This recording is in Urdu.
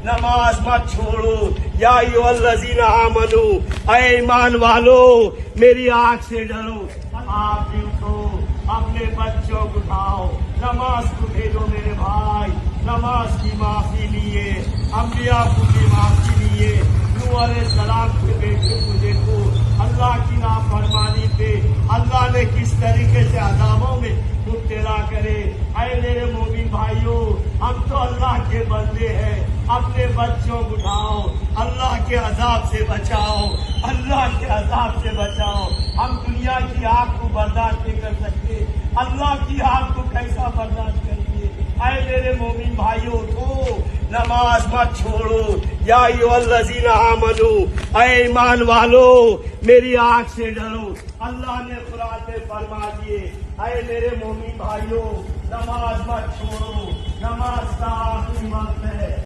نماز مت چھوڑو. یا ایھا الذین آمنو، اے ایمان والو میری آنکھ سے ڈرو. آپ بھی اٹھو، اپنے بچوں کو اٹھاؤ، نماز کو بھیجو میرے بھائی. نماز کی معافی لیے، انبیاء کی معافی لیے. نوح علیہ السلام کے بیٹے کو دیکھو، اللہ کی نافرمانی پہ اللہ نے کس طریقے سے عذابوں میں مبتلا کرے. اے میرے مومن بھائیوں، ہم تو اللہ کے بندے ہیں. اپنے بچوں کو اٹھاؤ، اللہ کے عذاب سے بچاؤ، اللہ کے عذاب سے بچاؤ. ہم دنیا کی آگ کو برداشت نہیں کر سکتے، اللہ کی آگ کو کیسا برداشت کریں گے. اے میرے مومن بھائیوں اٹھو، نماز مت چھوڑو. یا ایھا الذین آمنو، اے ایمان والو میری آنکھ سے ڈرو. اللہ نے قرآن میں فرما دیے، اے میرے مومن بھائیوں نماز مت چھوڑو. نماز کا آخری وقت ہے.